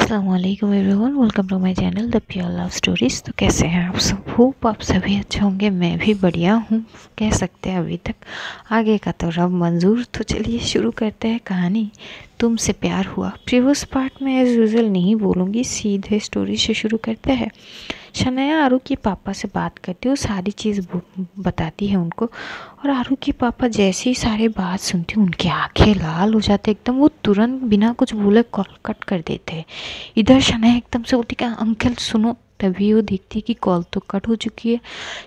अस्सलाम वालेकुम everyone, welcome to my channel the pure love stories. तो कैसे हैं आप सब? होप आप सभी अच्छे होंगे। मैं भी बढ़िया हूँ, कह सकते हैं अभी तक। आगे का तो रब मंजूर। तो चलिए शुरू करते हैं कहानी तुमसे प्यार हुआ। प्रीवियस पार्ट में एज यूजुअल नहीं बोलूँगी, सीधे स्टोरी से शुरू करते हैं। शनाया आरू के पापा से बात करती है, वो सारी चीज़ बताती है उनको। और आरू के पापा जैसे ही सारे बात सुनती उनकी आंखें लाल हो जाती एकदम। वो तुरंत बिना कुछ बोले कॉल कट कर देते। इधर शनाया एकदम से बोलती क्या अंकल सुनो। तभी वो देखती कि कॉल तो कट हो चुकी है।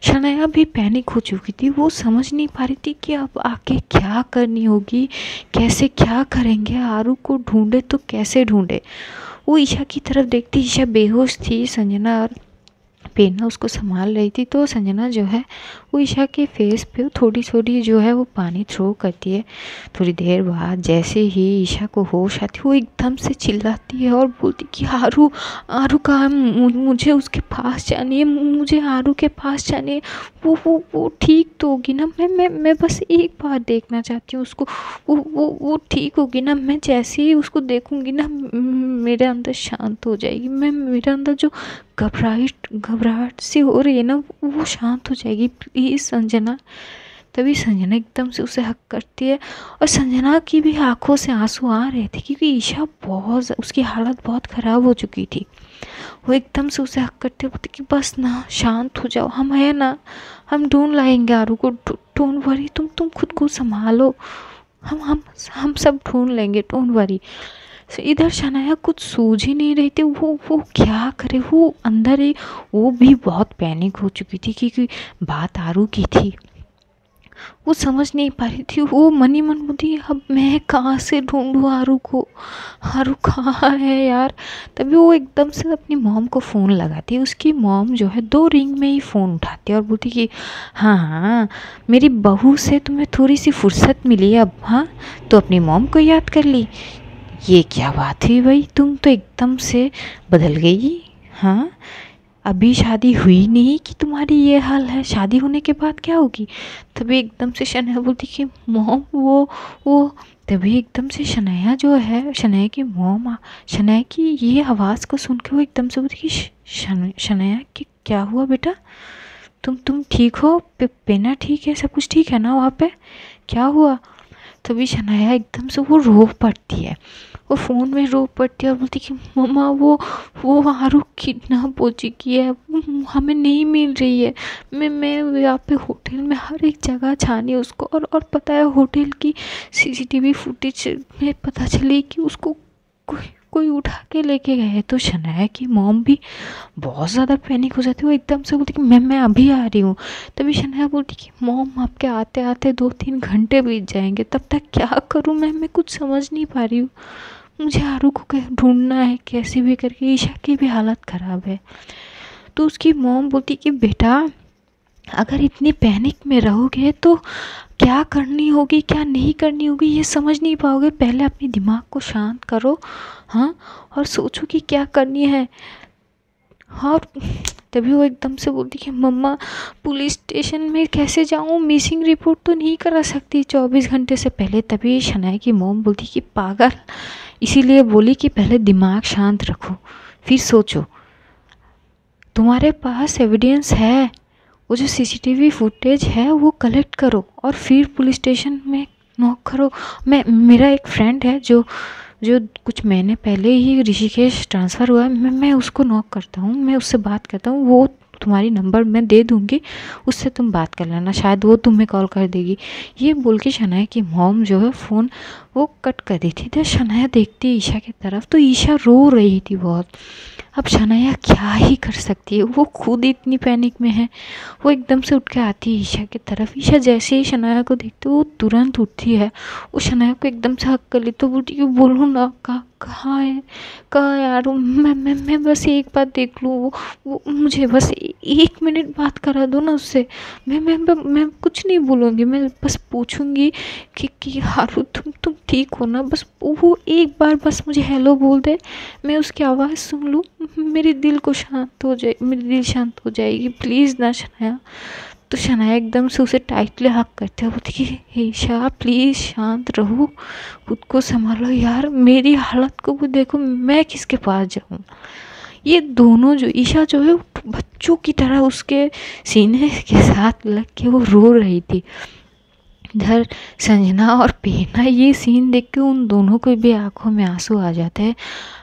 शनाया भी पैनिक हो चुकी थी। वो समझ नहीं पा रही थी कि अब आगे क्या करनी होगी, कैसे क्या करेंगे। आरू को ढूंढे तो कैसे ढूंढे। वो ईशा की तरफ देखती, ईशा बेहोश थी। संजना और पेना उसको संभाल रही थी। तो संजना जो है वो ईशा के फेस पे थोड़ी थोड़ी जो है वो पानी थ्रो करती है। थोड़ी देर बाद जैसे ही ईशा को होश आती वो एकदम से चिल्लाती है और बोलती कि आरू आरू कहाँ, मुझे उसके पास जानी है, मुझे आरू के पास जानी है। वो ठीक तो होगी ना। मैं बस एक बार देखना चाहती हूँ उसको। वो ठीक होगी ना। मैं जैसे ही उसको देखूंगी ना मेरे अंदर शांत हो जाएगी। मेरे अंदर जो घबराहट सी हो रही है ना वो शांत हो जाएगी। प्लीज़ संजना। तभी संजना एकदम से उसे हक करती है। और संजना की भी आंखों से आंसू आ रहे थे क्योंकि ईशा उसकी हालत बहुत ख़राब हो चुकी थी। वो एकदम से उसे हक करते बोलते कि बस ना शांत हो जाओ, हम है ना, हम ढूंढ लाएंगे आरू को। डोंट वरी, तुम खुद को संभालो। हम सब ढूंढ लेंगे, डोंट वरी। इधर शनाया कुछ सूझ ही नहीं रही थी। वो क्या करे। वो अंदर ही वो भी बहुत पैनिक हो चुकी थी क्योंकि बात आरू की थी। वो समझ नहीं पा रही थी। वो मन ही मन बोलती अब मैं कहाँ से ढूंढूं आरू को, आरू कहाँ है यार। तभी वो एकदम से अपनी मॉम को फ़ोन लगाती है। उसकी मॉम जो है 2 रिंग में ही फ़ोन उठाती है और बोलती कि हाँ हाँ मेरी बहू से तुम्हें थोड़ी सी फुर्सत मिली अब, हाँ तो अपनी मॉम को याद कर ली। ये क्या बात हुई भाई, तुम तो एकदम से बदल गई। हाँ अभी शादी हुई नहीं कि तुम्हारी ये हाल है, शादी होने के बाद क्या होगी। तभी एकदम से शनाया बोलती कि मॉम वो तभी एकदम से शनाया जो है, शनाया की मॉम, शनाया की ये आवाज़ को सुन के वो एकदम से बोलती कि शनाया कि क्या हुआ बेटा, तुम ठीक हो? पेना ठीक है, सब कुछ ठीक है ना वहाँ पे, क्या हुआ? तभी शनाया एकदम से वो रो पड़ती है। वो फ़ोन में रो पड़ती है और बोलती कि मम्मा वो आरू किडनैप हो चुकी है, हमें नहीं मिल रही है। मैं यहाँ पे होटल में हर एक जगह छानी उसको। और पता है होटल की सीसीटीवी फुटेज में पता चली कि उसको कोई उठा के लेके गए हैं। तो शनाया की मॉम भी बहुत ज़्यादा पैनिक हो जाती है। वो एकदम से बोलती कि मैं अभी आ रही हूँ। तभी शनाया बोलती कि मॉम आपके आते आते 2-3 घंटे बीत जाएंगे, तब तक क्या करूँ मैं कुछ समझ नहीं पा रही हूँ। मुझे आरू को ढूंढना है कैसे भी करके। ईशा की भी हालत ख़राब है। तो उसकी मॉम बोलती कि बेटा अगर इतनी पैनिक में रहोगे तो क्या करनी होगी क्या नहीं करनी होगी ये समझ नहीं पाओगे। पहले अपने दिमाग को शांत करो, हाँ, और सोचो कि क्या करनी है। और तभी वो एकदम से बोलती कि मम्मा पुलिस स्टेशन में कैसे जाऊँ, मिसिंग रिपोर्ट तो नहीं करा सकती 24 घंटे से पहले। तभी शनाया की मॉम बोलती कि पागल, इसीलिए बोली कि पहले दिमाग शांत रखो फिर सोचो। तुम्हारे पास एविडेंस है, वो जो सीसीटीवी फुटेज है वो कलेक्ट करो और फिर पुलिस स्टेशन में नॉक करो। मेरा एक फ्रेंड है जो कुछ महीने पहले ही ऋषिकेश ट्रांसफ़र हुआ है, मैं उसको नॉक करता हूँ, मैं उससे बात करता हूँ। वो तुम्हारी नंबर मैं दे दूँगी, उससे तुम बात कर लेना, शायद वो तुम्हें कॉल कर देगी। ये बोल के शनाया की मॉम जो है फ़ोन वो कट कर दी थी। तो शनाया देखती ईशा की तरफ तो ईशा रो रही थी बहुत। अब शनाया क्या ही कर सकती है, वो खुद इतनी पैनिक में है। वो एकदम से उठ के आती है ईशा की तरफ। ईशा जैसे ही शनाया को देखती है वो तुरंत उठती है। वो शनाया को एकदम से हक कर ली तो बोलती है बोलो ना कहाँ है यार, मैं बस एक बात देख लूँ, वो मुझे बस 1 मिनट बात करा दो ना उससे। मैं कुछ नहीं बोलूँगी, मैं बस पूछूंगी कि हारू तुम ठीक हो ना। बस वो एक बार बस मुझे हेलो बोल दे, मैं उसकी आवाज़ सुन लूँ, मेरे दिल को शांत हो जाए, मेरी दिल शांत हो जाएगी। प्लीज़ ना शनाया। तो शनाया एकदम से उसे टाइटली हक करते हुए बोलती कि ईशा प्लीज़ शांत रहो, खुद को संभालो यार, मेरी हालत को भी देखो, मैं किसके पास जाऊँ। ये दोनों जो ईशा जो है बच्चों की तरह उसके सीने के साथ लग के वो रो रही थी। इधर संजना और प्रेरणा ये सीन देख के उन दोनों को भी आंखों में आंसू आ जाते हैं।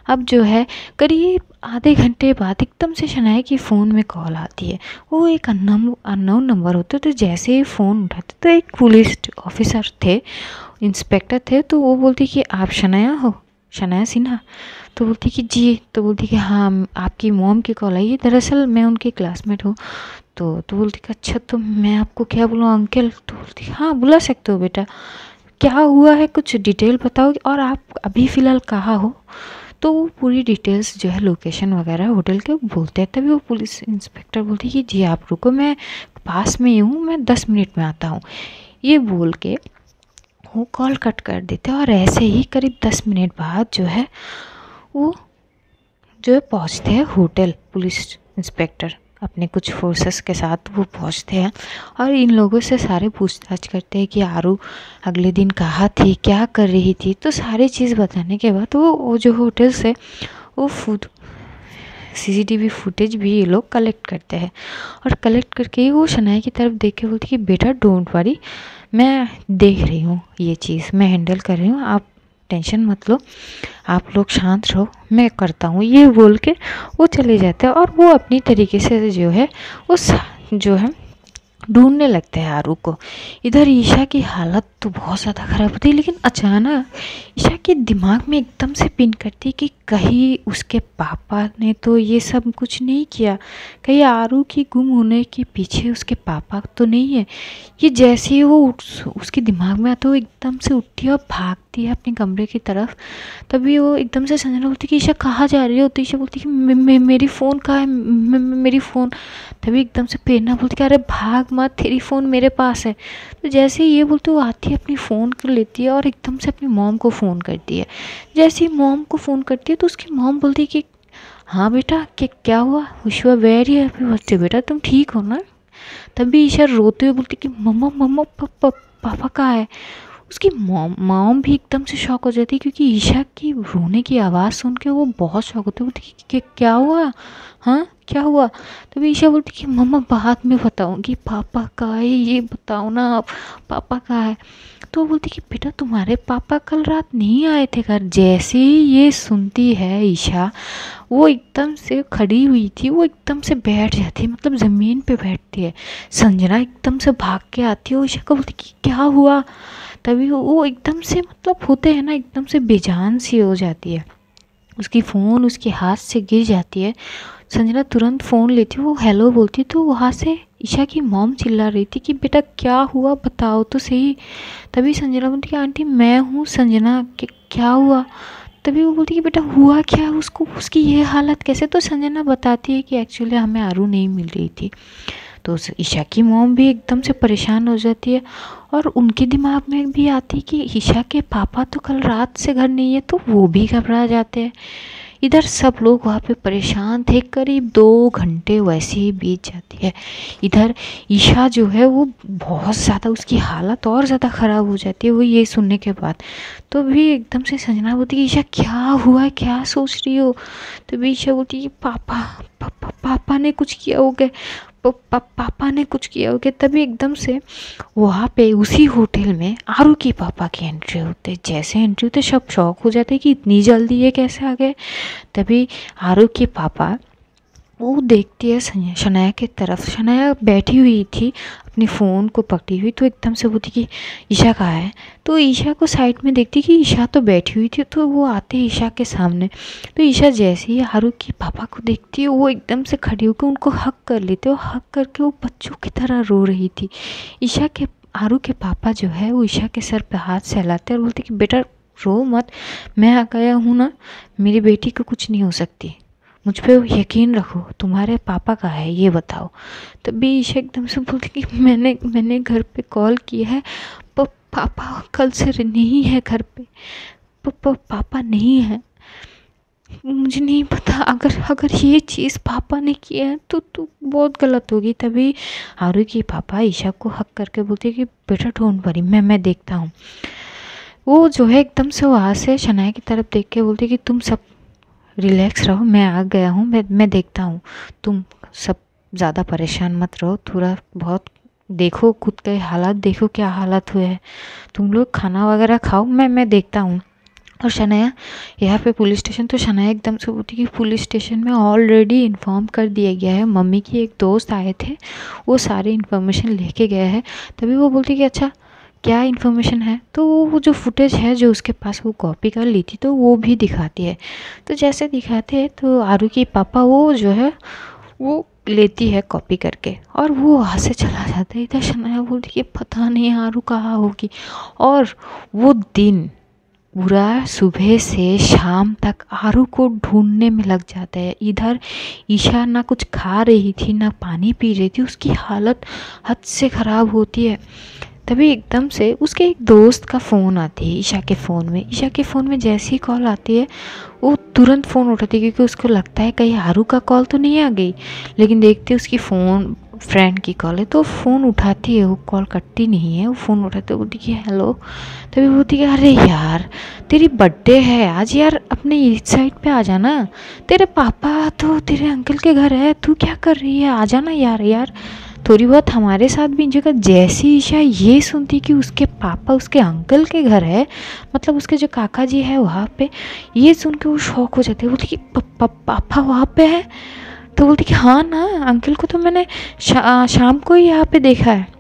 अब जो है करीब आधे घंटे बाद एकदम से शनाया की फ़ोन में कॉल आती है। वो एक अननोन नंबर होता, तो जैसे ही फ़ोन उठाते तो एक पुलिस ऑफिसर थे, इंस्पेक्टर थे। तो वो बोलती कि आप शनाया हो, शनाया सिन्हा? तो बोलती कि जी। तो बोलती कि हाँ आपकी मॉम की कॉल आई है, दरअसल मैं उनकी क्लासमेट हूँ। तो बोलती कि अच्छा तो मैं आपको क्या बोलूँ अंकल? तो बोलती हाँ बुला सकते हो बेटा, क्या हुआ है कुछ डिटेल बताओगे, और आप अभी फ़िलहाल कहाँ हो? तो वो पूरी डिटेल्स जो है लोकेशन वगैरह होटल के बोलते हैं। तभी वो पुलिस इंस्पेक्टर बोलती कि जी आप रुको, मैं पास में ही हूँ, मैं 10 मिनट में आता हूँ। ये बोल के वो कॉल कट कर देते हैं। और ऐसे ही करीब 10 मिनट बाद जो है वो जो है पहुँचते हैं होटल। पुलिस इंस्पेक्टर अपने कुछ फोर्सेस के साथ वो पहुँचते हैं और इन लोगों से सारे पूछताछ करते हैं कि आरू अगले दिन कहाँ थी, क्या कर रही थी। तो सारी चीज़ बताने के बाद वो जो होटल से वो CCTV फुटेज भी ये लोग कलेक्ट करते हैं। और कलेक्ट करके ही वो शनाया की तरफ देख के बोलती कि बेटा डोंट वरी, मैं देख रही हूँ ये चीज़, मैं हैंडल कर रही हूँ, आप टेंशन मत लो, आप लोग शांत रहो, मैं करता हूँ। ये बोल के वो चले जाते हैं और वो अपनी तरीके से जो है उस जो है ढूंढने लगते हैं आरू को। इधर ईशा की हालत तो बहुत ज़्यादा ख़राब होती है, लेकिन अचानक ईशा के दिमाग में एकदम से पिन करती है कि कहीं उसके पापा ने तो ये सब कुछ नहीं किया, कहीं आरू की गुम होने के पीछे उसके पापा तो नहीं है। ये जैसे ही वो उसके दिमाग में आता है वो एकदम से उठती है और भागती है अपने कमरे की तरफ। तभी वो एकदम से संजना बोलती कि ईशा कहाँ जा रही हो? तो ईशा बोलती कि मेरी फ़ोन कहाँ है, मेरी फ़ोन। तभी एकदम से प्रेरणा बोलती कि अरे भाग मत, तेरी फ़ोन मेरे पास है। तो जैसे ही ये बोलती वो आती है, अपनी फ़ोन कर लेती है और एकदम से अपनी मॉम को फ़ोन करती है। जैसे ही मॉम को फ़ोन करती है तो उसकी मॉम बोलती है कि हाँ बेटा क्या हुआ? Wish you are very happy birthday बेटा, तुम ठीक हो ना? तभी ईशा रोते हुए बोलती कि मम्मा मम्मा पापा कहाँ है? उसकी मॉम भी एकदम से शॉक हो जाती है, क्योंकि ईशा की रोने की आवाज़ सुन के वो बहुत शॉक होती है। बोलती कि क्या हुआ, हाँ क्या हुआ? तभी ईशा बोलती कि मम्मा बाद में बताऊंगी, पापा कहाँ है ये बताओ ना आप, पापा कहाँ है? तो वो बोलती कि बेटा तुम्हारे पापा कल रात नहीं आए थे घर। जैसे ही ये सुनती है ईशा, वो एकदम से खड़ी हुई थी, वो एकदम से बैठ जाती है, मतलब ज़मीन पे बैठती है। संजना एकदम से भाग के आती है, ईशा को बोलती कि क्या हुआ? तभी वो एकदम से, मतलब होते हैं ना, एकदम से बेजान सी हो जाती है। उसकी फ़ोन उसके हाथ से गिर जाती है। संजना तुरंत फ़ोन लेती है, वो हेलो बोलती, तो वहाँ से ईशा की मॉम चिल्ला रही थी कि बेटा क्या हुआ बताओ तो सही। तभी संजना बोलती कि आंटी मैं हूँ संजना, क्या हुआ? तभी वो बोलती कि बेटा हुआ क्या उसको, उसकी ये हालत कैसे? तो संजना बताती है कि एक्चुअली हमें आरू नहीं मिल रही थी। तो उस ईशा की मॉम भी एकदम से परेशान हो जाती है और उनके दिमाग में भी आती है कि ईशा के पापा तो कल रात से घर नहीं है, तो वो भी घबरा जाते हैं। इधर सब लोग वहाँ पे परेशान थे। करीब 2 घंटे वैसे ही बीत जाती है। इधर ईशा जो है वो बहुत ज़्यादा, उसकी हालत और ज़्यादा ख़राब हो जाती है वो ये सुनने के बाद। तो भी एकदम से संजना बोलती कि ईशा क्या हुआ, क्या सोच रही हो? तो भी ईशा बोलती कि पापा ने कुछ किया होगा, पापा ने कुछ किया होगा। तभी एकदम से वहाँ पे उसी होटल में आरू की पापा की एंट्री होते। जैसे एंट्री होते सब शॉक हो जाते कि इतनी जल्दी ये कैसे आ गए। तभी आरू के पापा वो देखती है शनाया की तरफ। शनाया बैठी हुई थी अपनी फ़ोन को पकड़ी हुई, तो एकदम से बोलती कि ईशा कहाँ है? तो ईशा को साइड में देखती कि ईशा तो बैठी हुई थी, तो वो आते ईशा के सामने। तो ईशा जैसे ही आरू की पापा को देखती है वो एकदम से खड़ी होकर उनको हक कर लेते, और हक करके वो बच्चों की तरह रो रही थी। ईशा के आरू के पापा जो है वो ईशा के सर पे हाथ सहलाते और बोलते कि बेटा रो मत, मैं आ गया हूँ ना, मेरी बेटी को कुछ नहीं हो सकती, मुझ पे यकीन रखो, तुम्हारे पापा का है ये बताओ। तभी ईशा एकदम से बोलती कि मैंने घर पे कॉल किया है, पापा कल से नहीं है घर पे, पापा नहीं है। मुझे नहीं पता, अगर अगर ये चीज़ पापा ने किया है तो बहुत गलत होगी। तभी आरू की पापा ईशा को हक करके बोलते कि बेटा डोंट वरी, मैं देखता हूँ। वो जो है एकदम से वहाँ से शनाया की तरफ देख के बोलती कि तुम सब रिलैक्स रहो, मैं आ गया हूँ, मैं देखता हूँ, तुम सब ज़्यादा परेशान मत रहो, थोड़ा बहुत देखो, खुद के हालात देखो क्या हालत हुए हैं, तुम लोग खाना वगैरह खाओ, मैं देखता हूँ। और शनाया यहाँ पे पुलिस स्टेशन, तो शनाया एकदम से बोलती कि पुलिस स्टेशन में ऑलरेडी इन्फॉर्म कर दिया गया है, मम्मी की एक दोस्त आए थे, वो सारी इन्फॉर्मेशन लेके गए हैं। तभी वो बोलती कि अच्छा क्या इन्फॉर्मेशन है, तो वो जो फुटेज है जो उसके पास वो कॉपी कर ली थी तो वो भी दिखाती है। तो जैसे दिखाते हैं तो आरू की पापा वो जो है वो लेती है कॉपी करके और वो वहाँ से चला जाता है। इधर शनाया बोलती कि पता नहीं आरू कहाँ होगी। और वो दिन पूरा सुबह से शाम तक आरू को ढूंढने में लग जाता है। इधर ईशा ना कुछ खा रही थी ना पानी पी रही थी, उसकी हालत हद से ख़राब होती है। तभी एकदम से उसके एक दोस्त का फ़ोन आती है ईशा के फ़ोन में। ईशा के फ़ोन में जैसी ही कॉल आती है वो तुरंत फ़ोन उठाती है, क्योंकि उसको लगता है कहीं आरू का कॉल तो नहीं आ गई। लेकिन देखती है उसकी फ़ोन फ्रेंड की कॉल है, तो फ़ोन उठाती है, वो कॉल कटती नहीं है, वो फ़ोन उठाते है, बोलती है हेलो। तभी बोलती है अरे यार तेरी बर्थडे है आज यार, अपने इस साइड पे आ जाना, तेरे पापा तो तेरे अंकल के घर है, तू क्या कर रही है, आ जाना यार यार थोड़ी बहुत हमारे साथ भी इंजॉय कर। जैसी ईशा ये सुनती कि उसके पापा उसके अंकल के घर है, मतलब उसके जो काका जी है वहाँ पे, ये सुन के वो शॉक हो जाते हैं। बोलती कि पापा वहाँ पे है, तो बोलती कि हाँ ना, अंकल को तो मैंने शाम को ही यहाँ पे देखा है।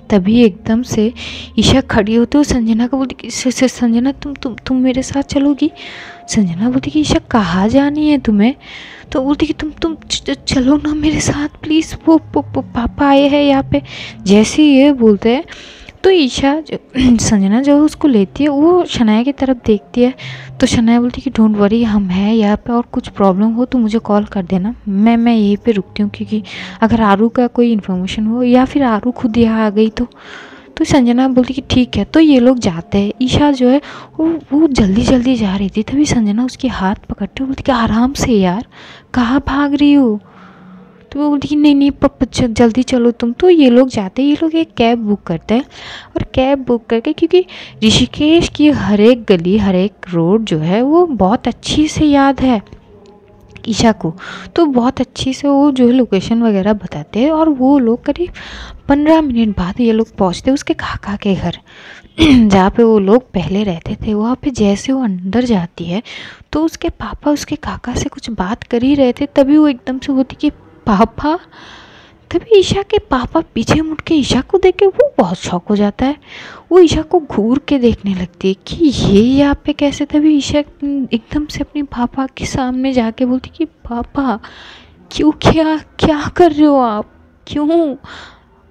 तभी एकदम से ईशा खड़ी होती है, संजना को बोलती कि संजना तुम मेरे साथ चलोगी। संजना बोलती कि ईशा कहाँ जानी है तुम्हें, तो बोलती कि तुम चलो ना मेरे साथ प्लीज़, वो पापा आए हैं यहाँ पे। जैसे ही ये बोलते हैं तो ईशा जो संजना जो उसको लेती है वो शनाया की तरफ देखती है। तो शनाया बोलती कि डोंट वरी, हम हैं यहाँ पे, और कुछ प्रॉब्लम हो तो मुझे कॉल कर देना, मैं यहीं पे रुकती हूँ, क्योंकि अगर आरू का कोई इन्फॉर्मेशन हो या फिर आरू खुद यहाँ आ गई तो संजना बोलती कि ठीक है। तो ये लोग जाते हैं। ईशा जो है वो जल्दी जल्दी जा रही थी, तभी संजना उसके हाथ पकड़ते हुए बोलती कि आराम से यार, कहाँ भाग रही हो। तो वो बोलती कि नहीं पापा जल्दी चलो तुम। तो ये लोग जाते हैं, ये लोग एक कैब बुक करते हैं, और कैब बुक करके, क्योंकि ऋषिकेश की हर एक गली हर एक रोड जो है वो बहुत अच्छी से याद है ईशा को, तो बहुत अच्छी से वो जो है लोकेशन वगैरह बताते हैं। और वो लोग करीब 15 मिनट बाद ये लोग पहुँचते उसके काका के घर जहाँ पे वो लोग पहले रहते थे। वहाँ पे जैसे वो अंदर जाती है तो उसके पापा उसके काका से कुछ बात कर ही रहे थे, तभी वो एकदम से बोलती कि पापा। तभी ईशा के पापा पीछे मुड़ के ईशा को देख के वो बहुत शॉक हो जाता है। वो ईशा को घूर के देखने लगती है कि ये यहाँ पे कैसे। तभी ईशा एकदम से अपने पापा के सामने जाके बोलती कि पापा क्यों, क्या कर रहे हो आप, क्यों,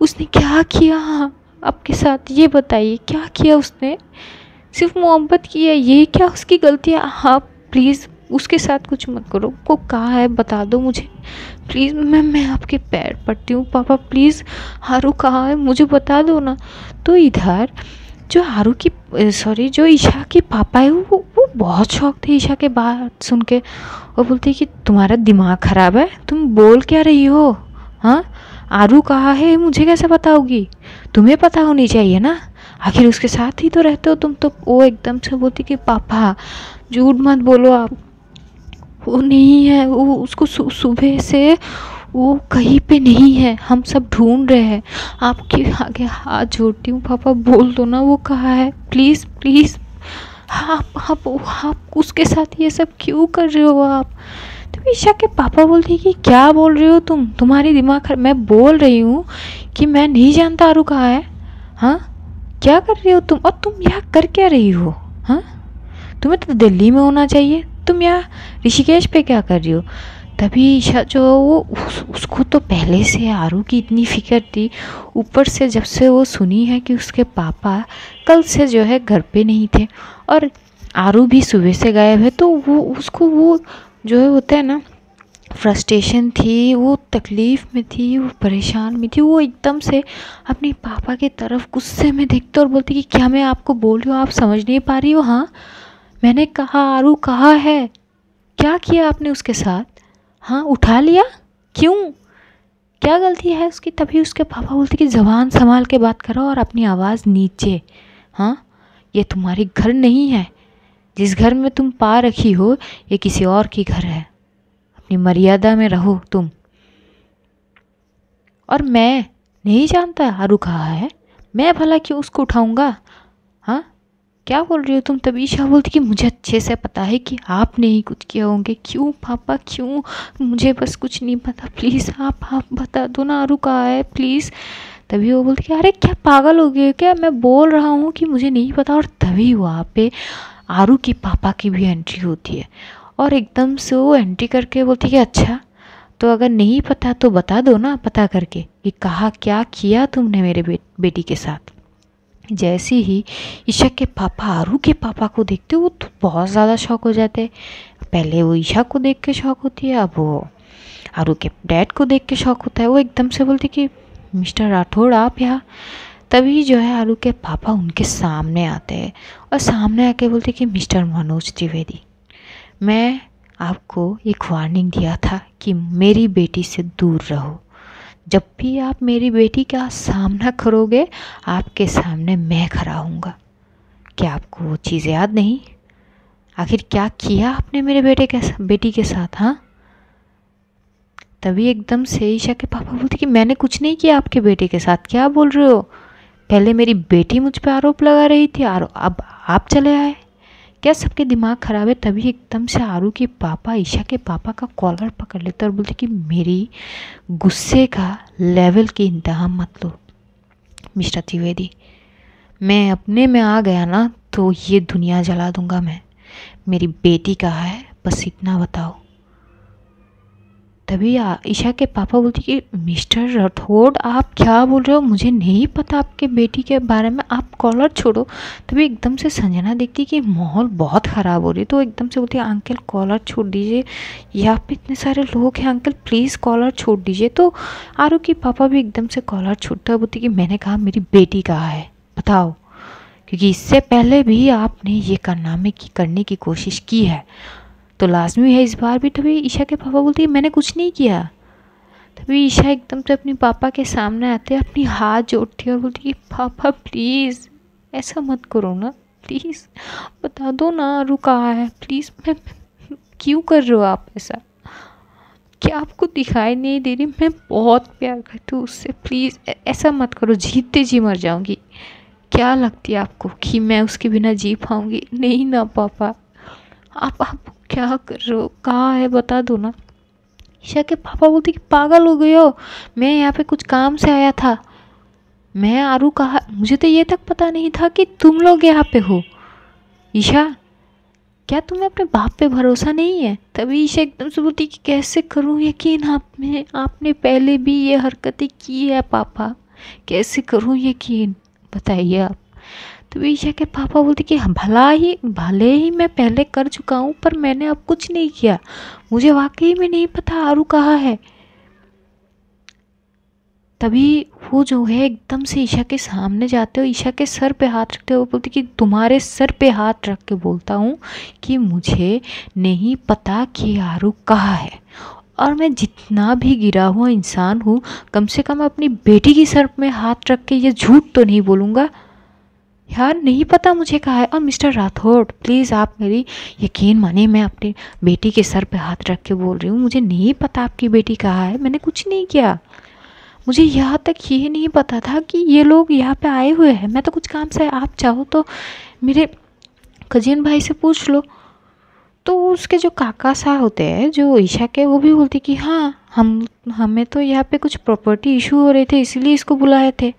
उसने क्या किया आपके साथ, ये बताइए क्या किया उसने, सिर्फ मोहब्बत की है, ये क्या उसकी गलती है। आप प्लीज़ उसके साथ कुछ मत करो, को कहाँ है बता दो मुझे प्लीज़, मैं आपके पैर पड़ती हूँ पापा प्लीज़, हारू कहाँ है मुझे बता दो ना। तो इधर जो हारू की सॉरी जो ईशा के पापा है वो बहुत शौक थे ईशा के बात सुन के। और बोलते कि तुम्हारा दिमाग ख़राब है, तुम बोल क्या रही हो, हाँ आरू कहाँ है मुझे कैसे बताओगी, तुम्हें पता होनी चाहिए ना, आखिर उसके साथ ही तो रहते हो तुम। तो वो एकदम से बोलती कि पापा झूठ मत बोलो आप, वो नहीं है, वो उसको सुबह से वो कहीं पे नहीं है, हम सब ढूंढ रहे हैं, आपके आगे हाथ जोड़ती हूँ पापा बोल दो ना वो कहाँ है प्लीज़ प्लीज़। आप उसके साथ ये सब क्यों कर रहे हो आप। तो ईशा के पापा बोलते हैं कि क्या बोल रहे हो तुम, तुम्हारी दिमाग खराब, मैं बोल रही हूँ कि मैं नहीं जानता आरू कहाँ है, हाँ क्या कर रही हो तुम, और तुम यहाँ कर क्या रही हो, हाँ तुम्हें तो दिल्ली में होना चाहिए, तुम यहाँ ऋषिकेश पे क्या कर रही हो। तभी ईशा जो वो उसको तो पहले से आरू की इतनी फिक्र थी, ऊपर से जब से वो सुनी है कि उसके पापा कल से जो है घर पे नहीं थे और आरू भी सुबह से गायब है, तो वो उसको वो जो है होता है ना फ्रस्ट्रेशन थी, वो तकलीफ़ में थी, वो परेशान में थी। वो एकदम से अपने पापा की तरफ गुस्से में देखते और बोलती कि क्या मैं आपको बोल रही हूँ आप समझ नहीं पा रही हो, हाँ मैंने कहा आरू कहाँ है, क्या किया आपने उसके साथ? हाँ, उठा लिया? क्यों? क्या गलती है उसकी? तभी उसके पापा बोलते कि ज़बान संभाल के बात करो और अपनी आवाज़ नीचे। हाँ, ये तुम्हारी घर नहीं है। जिस घर में तुम पा रखी हो ये किसी और की घर है। अपनी मर्यादा में रहो तुम। और मैं नहीं जानता आरू कहाँ है, मैं भला क्यों उसको उठाऊंगा? हाँ, क्या बोल रही हो तुम? तभी ईशा बोलती कि मुझे अच्छे से पता है कि आपने ही कुछ किया होंगे। क्यों पापा, क्यों? मुझे बस कुछ नहीं पता, प्लीज़ आप बता दो ना आरू कहाँ है, प्लीज़। तभी वो बोलती कि अरे क्या पागल हो गए क्या, मैं बोल रहा हूँ कि मुझे नहीं पता। और तभी वहाँ पे आरू के पापा की भी एंट्री होती है और एकदम से वो एंट्री करके बोलती कि अच्छा, तो अगर नहीं पता तो बता दो ना पता करके कि कहा क्या किया तुमने मेरे बेटी के साथ। जैसे ही ईशा के पापा आरू के पापा को देखते वो तो बहुत ज़्यादा शॉक हो जाते। पहले वो ईशा को देख के शॉक होती है, अब वो आरू के डैड को देख के शॉक होता है। वो एकदम से बोलती कि मिस्टर राठौड़ आप यहाँ। तभी जो है आरू के पापा उनके सामने आते हैं और सामने आके बोलते कि मिस्टर मनोज त्रिवेदी, मैं आपको एक वार्निंग दिया था कि मेरी बेटी से दूर रहो। जब भी आप मेरी बेटी का सामना करोगे आपके सामने मैं खड़ा हूँगा। क्या आपको वो चीज़ याद नहीं? आखिर क्या किया आपने मेरे बेटी के साथ? हाँ, तभी एकदम से ईशा के पापा बोलते कि मैंने कुछ नहीं किया आपके बेटे के साथ। क्या बोल रहे हो? पहले मेरी बेटी मुझ पर आरोप लगा रही थी और अब आप चले आए। क्या सबके दिमाग खराब है? तभी एकदम से आरू के पापा ईशा के पापा का कॉलर पकड़ लेते और बोलते कि मेरी गुस्से का लेवल की इंतहा मत लो मिस्टर त्रिवेदी। मैं अपने में आ गया ना तो ये दुनिया जला दूंगा मैं। मेरी बेटी कहाँ है बस इतना बताओ। तभी ईशा के पापा बोलते कि मिस्टर राठौड़ आप क्या बोल रहे हो? मुझे नहीं पता आपके बेटी के बारे में, आप कॉलर छोड़ो। तभी एकदम से संजना देखती कि माहौल बहुत ख़राब हो रही है तो एकदम से बोलती है अंकल कॉलर छोड़ दीजिए, यहाँ पे इतने सारे लोग हैं, अंकल प्लीज़ कॉलर छोड़ दीजिए। तो आरू के पापा भी एकदम से कॉलर छोड़ते हुए बोलती कि मैंने कहा मेरी बेटी कहाँ है बताओ, क्योंकि इससे पहले भी आपने ये करने की कोशिश की है तो लाजमी है इस बार भी। तभी ईशा के पापा बोलते हैं मैंने कुछ नहीं किया। तभी ईशा एकदम से अपने पापा के सामने आते अपनी हाथ जोड़ती है और बोलती है पापा प्लीज़ ऐसा मत करो ना, प्लीज़ बता दो ना आरू कहाँ है, प्लीज़। मैं क्यों कर रहे हो आप ऐसा? क्या आपको दिखाई नहीं दे रही मैं बहुत प्यार करती हूँ उससे, प्लीज़ ऐसा मत करो, जीते जी मर जाऊँगी। क्या लगती है आपको कि मैं उसके बिना जी पाऊँगी? नहीं ना पापा, आप क्या कर रहे हो? कहाँ है बता दो ना। ईशा के पापा बोलते कि पागल हो गए हो, मैं यहाँ पे कुछ काम से आया था। मैं आरू कहा, मुझे तो ये तक पता नहीं था कि तुम लोग यहाँ पे हो। ईशा क्या तुम्हें अपने बाप पे भरोसा नहीं है? तभी ईशा एकदम से बोलती कि कैसे करूँ यकीन आप में, आपने पहले भी ये हरकतें की है पापा, कैसे करूँ यकीन बताइए आप। तो ईशा के पापा बोलते कि भले ही मैं पहले कर चुका हूँ पर मैंने अब कुछ नहीं किया, मुझे वाकई में नहीं पता आरू कहाँ है। तभी वो जो है एकदम से ईशा के सामने जाते हो, ईशा के सर पे हाथ रखते हो, बोलते कि तुम्हारे सर पे हाथ रख के बोलता हूँ कि मुझे नहीं पता कि आरू कहाँ है। और मैं जितना भी गिरा हुआ इंसान हूँ कम से कम अपनी बेटी की सर में हाथ रख के ये झूठ तो नहीं बोलूँगा यार, नहीं पता मुझे कहा है। और मिस्टर राठौड़ प्लीज़ आप मेरी यकीन मानिए, मैं अपनी बेटी के सर पे हाथ रख के बोल रही हूँ, मुझे नहीं पता आपकी बेटी कहाँ है, मैंने कुछ नहीं किया। मुझे यहाँ तक ये नहीं पता था कि ये लोग यहाँ पे आए हुए हैं, मैं तो कुछ काम से, आप चाहो तो मेरे कजिन भाई से पूछ लो। तो उसके जो काका साहब होते हैं जो ईशा के, वो भी बोलते कि हाँ हमें तो यहाँ पे कुछ प्रॉपर्टी इशू हो रहे थे इसलिए इसको बुलाए थे।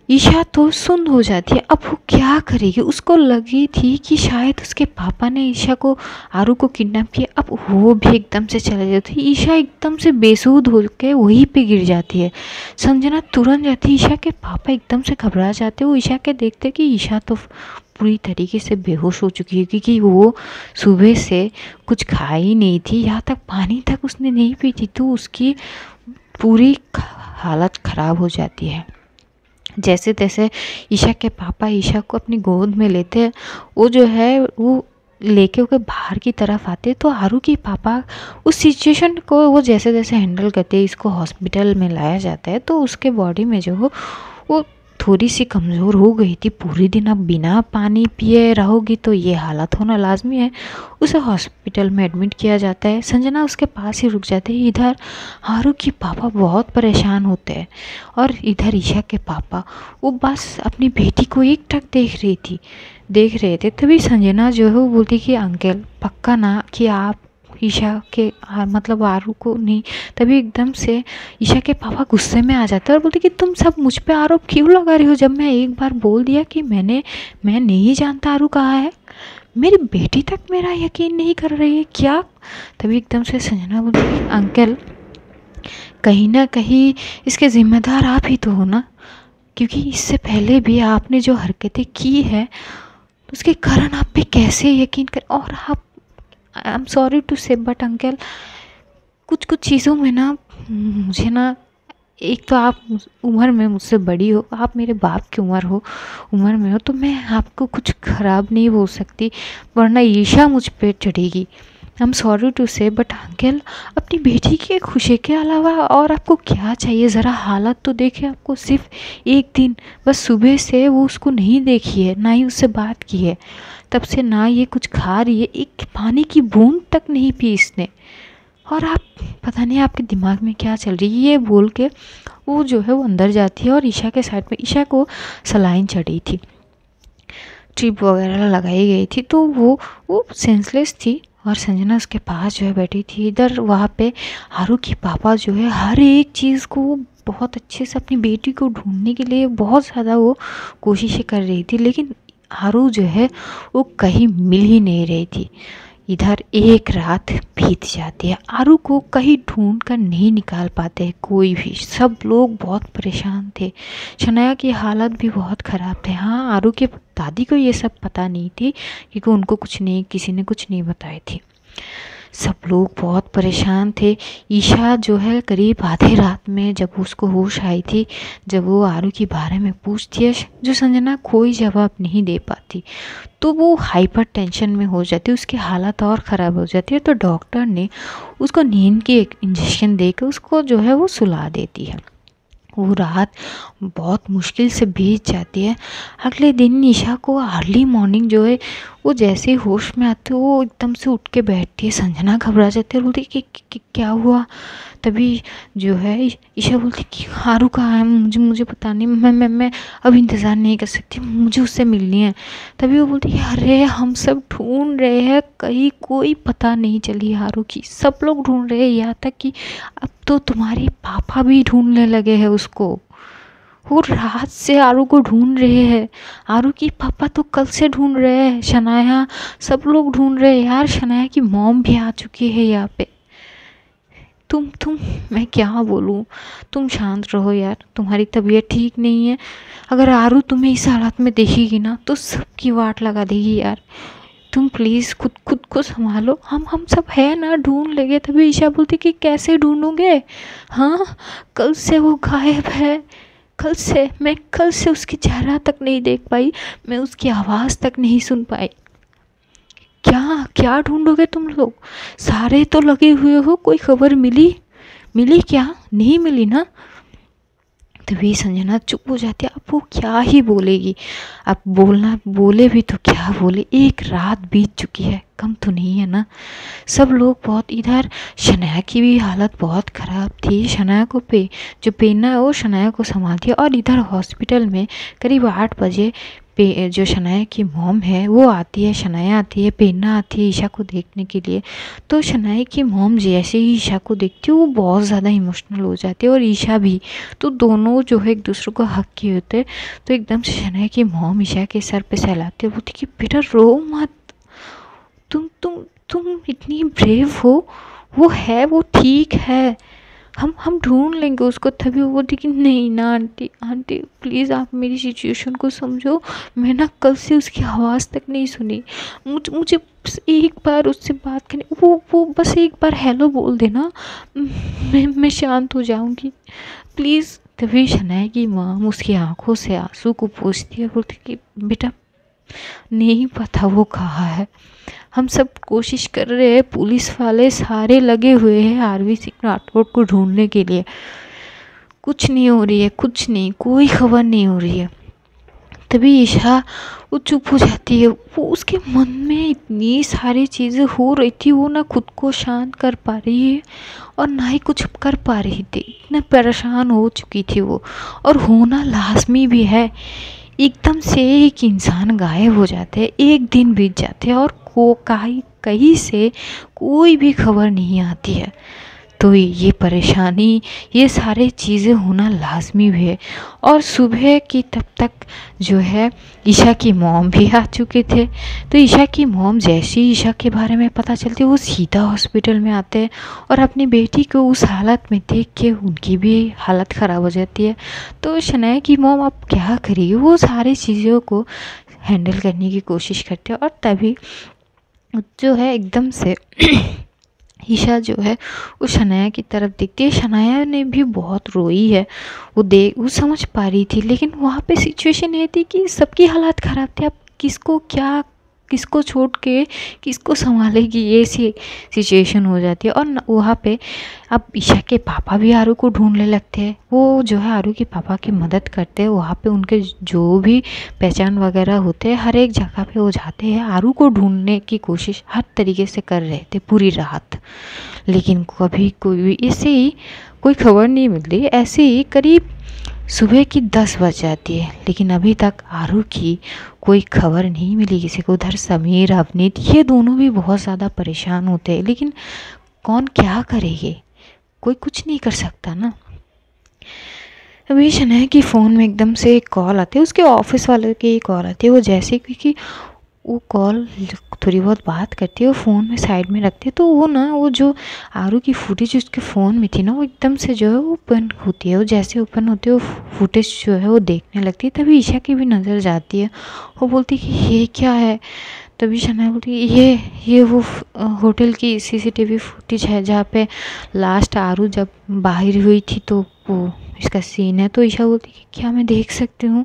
ईशा तो सुन हो जाती है, अब वो क्या करेगी? उसको लगी थी कि शायद उसके पापा ने ईशा को, आरू को किडनैप किया, अब वो भी एकदम से चले जाती है। ईशा एकदम से बेसुध होकर वहीं पे गिर जाती है। संजना तुरंत जाती है, ईशा के पापा एकदम से घबरा जाते हैं। वो ईशा के देखते कि ईशा तो पूरी तरीके से बेहोश हो चुकी है क्योंकि वो सुबह से कुछ खाई ही नहीं थी, यहाँ तक पानी तक उसने नहीं पी थी, तो उसकी पूरी हालत ख़राब हो जाती है। जैसे तैसे ईशा के पापा ईशा को अपनी गोद में लेते हैं। वो जो है वो लेके वो बाहर की तरफ आते तो आरू की पापा उस सिचुएशन को वो जैसे जैसे हैंडल करते, इसको हॉस्पिटल में लाया जाता है तो उसके बॉडी में जो वो थोड़ी सी कमज़ोर हो गई थी। पूरी दिन अब बिना पानी पिए रहोगी तो ये हालत होना लाजमी है। उसे हॉस्पिटल में एडमिट किया जाता है। संजना उसके पास ही रुक जाते हैं। इधर आरू की पापा बहुत परेशान होते हैं और इधर ईशा के पापा वो बस अपनी बेटी को एकटक देख रहे थे। तभी संजना जो है वो बोलती कि अंकल पक्का ना कि आप ईशा के मतलब आरू को नहीं। तभी एकदम से ईशा के पापा गुस्से में आ जाते हैं और बोलते कि तुम सब मुझ पे आरोप क्यों लगा रही हो, जब मैं एक बार बोल दिया कि मैं नहीं जानता आरू कहाँ है। मेरी बेटी तक मेरा यकीन नहीं कर रही है क्या। तभी एकदम से संजना बोलती कि अंकल कहीं ना कहीं इसके जिम्मेदार आप ही तो हो ना, क्योंकि इससे पहले भी आपने जो हरकतें की है उसके कारण आप पे कैसे यकीन कर। और आप आई एम सॉरी टू से बट अंकल कुछ चीज़ों में ना मुझे ना, एक तो आप उम्र में मुझसे बड़ी हो, आप मेरे बाप की उम्र में हो तो मैं आपको कुछ ख़राब नहीं बोल सकती वरना ईशा मुझ पे चढ़ेगी। आई एम सॉरी टू से बट अंकल अपनी बेटी की खुशी के अलावा और आपको क्या चाहिए। ज़रा हालत तो देखे। आपको सिर्फ एक दिन बस सुबह से वो उसको नहीं देखी है, ना ही उससे बात की है, तब से ना ये कुछ खा रही है, एक पानी की बूंद तक नहीं पी इसने। और आप पता नहीं आपके दिमाग में क्या चल रही है। ये बोल के वो जो है वो अंदर जाती है और ईशा के साइड में ईशा को सलाइन चढ़ी थी, ट्रिप वगैरह लगाई गई थी तो वो सेंसलेस थी और संजना उसके पास जो है बैठी थी। इधर वहाँ पे आरू की पापा जो है हर एक चीज़ को बहुत अच्छे से अपनी बेटी को ढूंढने के लिए बहुत ज़्यादा वो कोशिशें कर रही थी, लेकिन आरू जो है वो कहीं मिल ही नहीं रही थी। इधर एक रात बीत जाती है, आरू को कहीं ढूंढ कर नहीं निकाल पाते हैं कोई भी। सब लोग बहुत परेशान थे, शनाया की हालत भी बहुत ख़राब थे। हाँ, आरू के दादी को ये सब पता नहीं थी क्योंकि उनको किसी ने कुछ नहीं बताई थी। सब लोग बहुत परेशान थे। ईशा जो है करीब आधे रात में जब उसको होश आई थी, जब वो आरू के बारे में पूछती है जो संजना कोई जवाब नहीं दे पाती, तो वो हाइपर टेंशन में हो जाती है, उसकी हालत और ख़राब हो जाती है। तो डॉक्टर ने उसको नींद की एक इंजेक्शन देकर उसको जो है वो सुला देती है। वो रात बहुत मुश्किल से बीत जाती है। अगले दिन ईशा को अर्ली मॉर्निंग जो है वो जैसे ही होश में आती है वो एकदम से उठ के बैठती है। संजना घबरा जाती है और बोलती है कि क्या हुआ। तभी जो है ईशा बोलती कि आरू कहाँ है, मुझे पता नहीं, मैं अब इंतज़ार नहीं कर सकती, मुझे उससे मिलनी है। तभी वो बोलती है अरे हम सब ढूंढ रहे हैं, कहीं कोई पता नहीं चली आरू की, सब लोग ढूंढ रहे हैं, यहाँ तक कि अब तो तुम्हारे पापा भी ढूंढने लगे हैं उसको। वो रात से आरू को ढूंढ रहे हैं, आरू की पापा तो कल से ढूंढ रहे हैं, शनाया सब लोग ढूंढ रहे हैं यार। शनाया की मॉम भी आ चुकी है यहाँ पे। तुम मैं क्या बोलूँ, तुम शांत रहो यार, तुम्हारी तबीयत ठीक नहीं है। अगर आरू तुम्हें इस हालत में देखेगी ना तो सबकी वाट लगा देगी यार। तुम प्लीज़ खुद को संभालो, हम सब है ना, ढूंढ लेंगे। तभी ईशा बोलती कि कैसे ढूंढोगे, हाँ कल से वो गायब है, मैं कल से उसकी चेहरा तक नहीं देख पाई, मैं उसकी आवाज़ तक नहीं सुन पाई। क्या ढूंढोगे तुम लोग, सारे तो लगे हुए हो, कोई खबर मिली क्या, नहीं मिली ना। तभी संजना चुप हो जाती है। अब वो क्या ही बोलेगी, अब बोले भी तो क्या बोले, एक रात बीत चुकी है, कम तो नहीं है ना। सब लोग बहुत, इधर शनाया की भी हालत बहुत ख़राब थी। शनाया को जो पेन्ना है वो शनाया को संभालती है। और इधर हॉस्पिटल में करीब 8 बजे जो शनाया की मॉम है वो आती है, शनाया आती है, पेन्ना आती है ईशा को देखने के लिए। तो शनाया की मॉम जैसे ही ईशा को देखती है वो बहुत ज़्यादा इमोशनल हो जाती है और ईशा भी। तो दोनों जो है एक दूसरे को हक किए होते। तो एकदम से शनाया की मॉम ईशा के सर पे सहलाती है, बोलती कि बेटा रो मत, तुम इतनी ब्रेव हो, वो ठीक है, हम ढूंढ लेंगे उसको। तभी वो बोलती कि नहीं ना आंटी प्लीज़ आप मेरी सिचुएशन को समझो, मैं ना कल से उसकी आवाज़ तक नहीं सुनी, मुझे बस एक बार उससे बात करनी, वो बस एक बार हेलो बोल देना, मैं शांत हो जाऊंगी प्लीज़। तभी शनाया की माँ उसकी आंखों से आंसू को पोंछती है, बोलती कि बेटा नहीं पता वो कहाँ है, हम सब कोशिश कर रहे हैं, पुलिस वाले सारे लगे हुए हैं आरवी सिंह राठौड़ को ढूंढने के लिए, कुछ नहीं हो रही है, कुछ नहीं, कोई खबर नहीं हो रही है। तभी ईशा वो चुप हो जाती है। वो उसके मन में इतनी सारी चीज़ें हो रही थी, वो ना खुद को शांत कर पा रही है और ना ही कुछ कर पा रही थी। इतना परेशान हो चुकी थी वो, और होना लाजमी भी है। एकदम से एक इंसान गायब हो जाते हैं, एक दिन बीत जाते हैं और कहीं से कोई भी खबर नहीं आती है। तो ये परेशानी, ये सारे चीज़ें होना लाजमी भी है। और सुबह की तब तक जो है ईशा की मॉम भी आ चुके थे। तो ईशा की मॉम जैसे ही ईशा के बारे में पता चलती है, वो सीधा हॉस्पिटल में आते हैं और अपनी बेटी को उस हालत में देख के उनकी भी हालत ख़राब हो जाती है। तो शनाया की मॉम अब क्या करेगी, वो सारी चीज़ों को हैंडल करने की कोशिश करते हैं। और तभी जो है एकदम से ईशा जो है वो शनाया की तरफ देखती है। शनाया ने भी बहुत रोई है, वो समझ पा रही थी, लेकिन वहाँ पे सिचुएशन ये थी कि सबकी हालत ख़राब थी। अब किसको छोड़ के किसको संभालेगी, ये सी सिचुएशन हो जाती है। और वहाँ पे अब ईशा के पापा भी आरू को ढूंढने लगते हैं। वो जो है आरू के पापा की मदद करते हैं, वहाँ पे उनके जो भी पहचान वगैरह होते हैं हर एक जगह पे वो जाते हैं, आरू को ढूंढने की कोशिश हर तरीके से कर रहे थे पूरी रात। लेकिन कभी कोई खबर नहीं मिलती। ऐसे ही करीब सुबह की 10 बज जाती है, लेकिन अभी तक आरू की कोई खबर नहीं मिली किसी को। उधर समीर, अवनीत, ये दोनों भी बहुत ज़्यादा परेशान होते हैं, लेकिन कौन क्या करेंगे, कोई कुछ नहीं कर सकता ना। अभी शनाया की फ़ोन में एकदम से एक कॉल आती है, उसके ऑफिस वाले की कॉल आती है। वो जैसे क्योंकि वो कॉल थोड़ी बहुत बात करती है, वो फ़ोन में साइड में रखती है, तो वो जो आरू की फुटेज उसके फ़ोन में थी ना, वो एकदम से जो है वो ओपन होती है। वो जैसे ओपन होती है, वो फुटेज जो है वो देखने लगती है। तभी ईशा की भी नज़र जाती है, वो बोलती है कि ये क्या है। तभी शनाया बोलती है ये वो होटल की CCTV फुटेज है जहाँ पे लास्ट आरू जब बाहर हुई थी, तो वो इसका सीन है। तो ईशा बोलती कि क्या मैं देख सकती हूँ।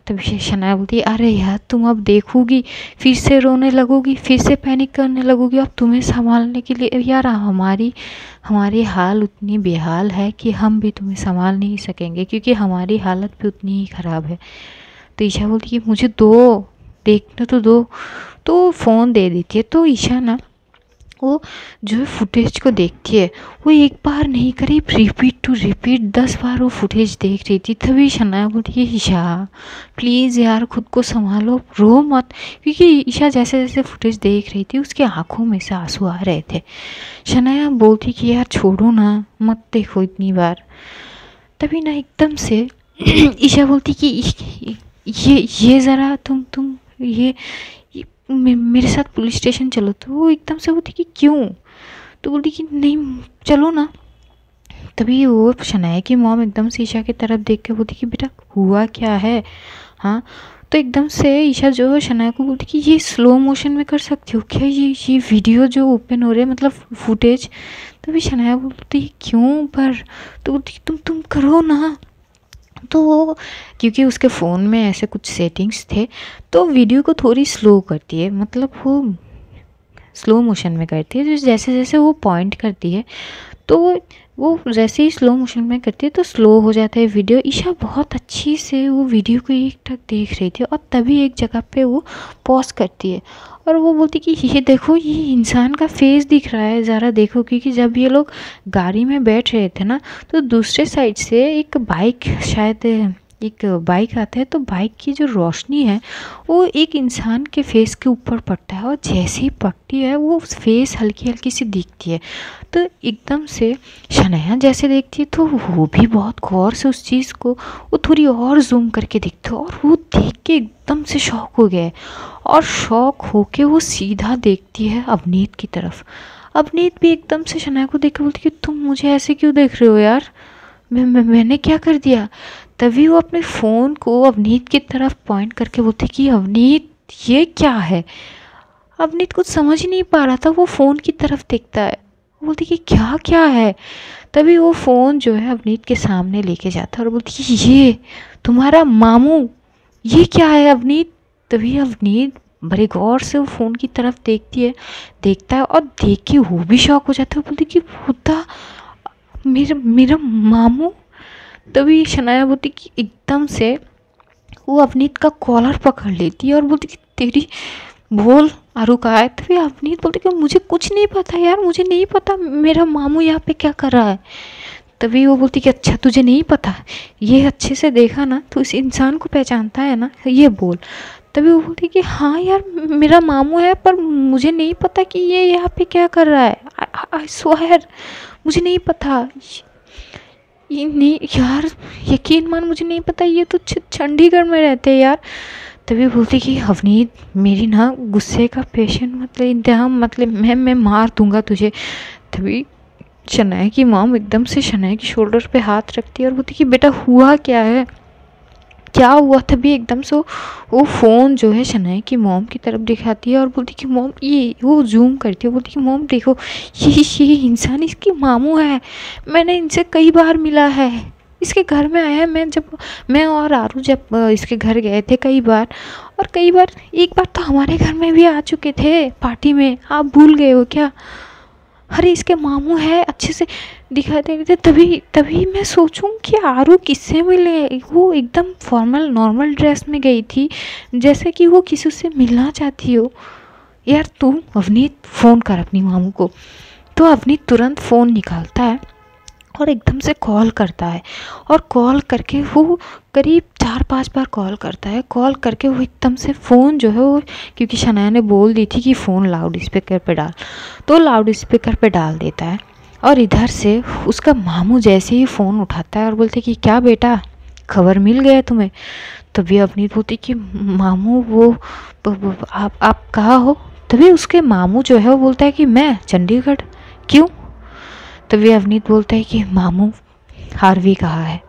तभी शनाया बोलती है अरे यार, तुम अब देखोगी फिर से रोने लगोगी, फिर से पैनिक करने लगोगी। अब तुम्हें संभालने के लिए यार हमारी हाल उतनी बेहाल है कि हम भी तुम्हें संभाल नहीं सकेंगे, क्योंकि हमारी हालत भी उतनी ही ख़राब है। तो ईशा बोलती है मुझे देखने तो दो। तो फ़ोन दे देती है। तो ईशा ना वो जो है फुटेज को देखती है, वो एक बार नहीं करीब रिपीट टू रिपीट 10 बार वो फुटेज देख रही थी। तभी शनाया बोलती है ईशा प्लीज़ यार खुद को संभालो, रो मत। क्योंकि ईशा जैसे जैसे फुटेज देख रही थी उसकी आंखों में से आंसू आ रहे थे। शनाया बोलती कि यार छोड़ो ना, मत देखो इतनी बार। तभी ना एकदम से ईशा बोलती कि ये ज़रा तुम ये मेरे साथ पुलिस स्टेशन चलो। तो वो एकदम से बोलती कि क्यों। तो बोलती कि नहीं चलो ना। तभी वो शनाया की मॉम एकदम से ईशा की तरफ देख के बोलती कि बेटा हुआ क्या है। हाँ, तो एकदम से ईशा जो है शनाया को बोलती कि ये स्लो मोशन में कर सकती हो क्या, ये वीडियो जो ओपन हो रहे हैं, मतलब फुटेज। तभी शनाया बोलती क्यों पर। तो बोलती तुम करो ना। तो वो क्योंकि उसके फ़ोन में ऐसे कुछ सेटिंग्स थे, तो वीडियो को थोड़ी स्लो करती है, मतलब वो स्लो मोशन में करती है। तो जैसे जैसे वो पॉइंट करती है, तो वो जैसे ही स्लो मोशन में करती है तो स्लो हो जाता है वीडियो। ईशा बहुत अच्छी से वो वीडियो को एक टक देख रही थी, और तभी एक जगह पे वो पॉज करती है और वो बोलती कि ये देखो, ये इंसान का फेस दिख रहा है, ज़रा देखो। क्योंकि जब ये लोग गाड़ी में बैठ रहे थे ना, तो दूसरे साइड से एक बाइक आता है, तो बाइक की जो रोशनी है वो एक इंसान के फेस के ऊपर पड़ता है, और जैसे ही पड़ती है वो फेस हल्की हल्की सी दिखती है। तो एकदम से शनाया जैसे देखती है, तो वो भी बहुत गौर से उस चीज़ को वो थोड़ी और जूम करके देखती है, और वो देख के एकदम से शॉक हो गया, और शॉक होके वो सीधा देखती है अवनीत की तरफ। अवनीत भी एकदम से शनाया को देख के बोलती कि तुम मुझे ऐसे क्यों देख रहे हो यार, मैंने क्या कर दिया। तभी वो अपने फ़ोन को अवनीत की तरफ पॉइंट करके बोलती कि अवनीत ये क्या है। अवनीत कुछ समझ ही नहीं पा रहा था, वो फ़ोन की तरफ देखता है, बोलती कि क्या क्या है। तभी वो फ़ोन जो है अवनीत के सामने लेके जाता है और बोलती कि ये तुम्हारा मामू, ये क्या है अवनीत। तभी अवनीत बड़े गौर से वो फ़ोन की तरफ देखता है और देख के वो भी शॉक हो जाता है। बोलती कि खुदा मेरा मेरा मामू। तभी शनाया बोलती कि एकदम से वो अवनीत का कॉलर पकड़ लेती है और बोलती कि तेरी बोल आरू कहा है। तभी अवनीत बोलती कि मुझे कुछ नहीं पता यार, मुझे नहीं पता मेरा मामू यहाँ पे क्या कर रहा है। तभी वो बोलती कि अच्छा तुझे नहीं पता, ये अच्छे से देखा ना तो इस इंसान को पहचानता है ना, ये बोल। तभी वो बोलती कि हाँ यार मेरा मामू है, पर मुझे नहीं पता कि ये यहाँ पे क्या कर रहा है। आई स्वेयर मुझे नहीं पता, ये नहीं यार, यकीन मान मुझे नहीं पता, ये तो चंडीगढ़ में रहते हैं यार। तभी बोलती कि अवनीत मेरी ना गुस्से का पेशेंट मतलब इंतहा, मतलब मैं मार दूंगा तुझे। तभी शनाया की मॉम एकदम से शनाया की शोल्डर पे हाथ रखती है और बोलती कि बेटा हुआ क्या है, क्या हुआ। तभी एकदम से वो फ़ोन जो है शनाया की मॉम की तरफ दिखाती है और बोलती कि मॉम, ये वो जूम करती है, बोलती कि मॉम देखो ये इंसान इसकी मामू है, मैंने इनसे कई बार मिला है, इसके घर में आया है। मैं और आरू जब इसके घर गए थे कई बार, और कई बार एक बार तो हमारे घर में भी आ चुके थे पार्टी में, आप भूल गए हो क्या। अरे इसके मामू है, अच्छे से दिखा दे रहे थे। तभी मैं सोचूं कि आरू किससे मिले। वो एकदम फॉर्मल नॉर्मल ड्रेस में गई थी, जैसे कि वो किसी से मिलना चाहती हो। यार तू अवनीत फ़ोन कर अपनी मामू को। तो अवनीत तुरंत फ़ोन निकालता है और एकदम से कॉल करता है, और कॉल करके वो करीब 4-5 बार कॉल करता है। कॉल करके वो एकदम से फ़ोन जो है वो, क्योंकि शनाया ने बोल दी थी कि फ़ोन लाउड स्पीकर पे डाल, तो लाउड स्पीकर पे डाल देता है। और इधर से उसका मामू जैसे ही फ़ोन उठाता है और बोलते कि क्या बेटा खबर मिल गया तुम्हें। तभी अवनीत बोलती कि मामू वो आप कहाँ हो। तभी उसके मामू जो है वो बोलता है कि मैं चंडीगढ़। क्यों। तभी अवनीत बोलता है कि मामू हार्वी कहाँ है।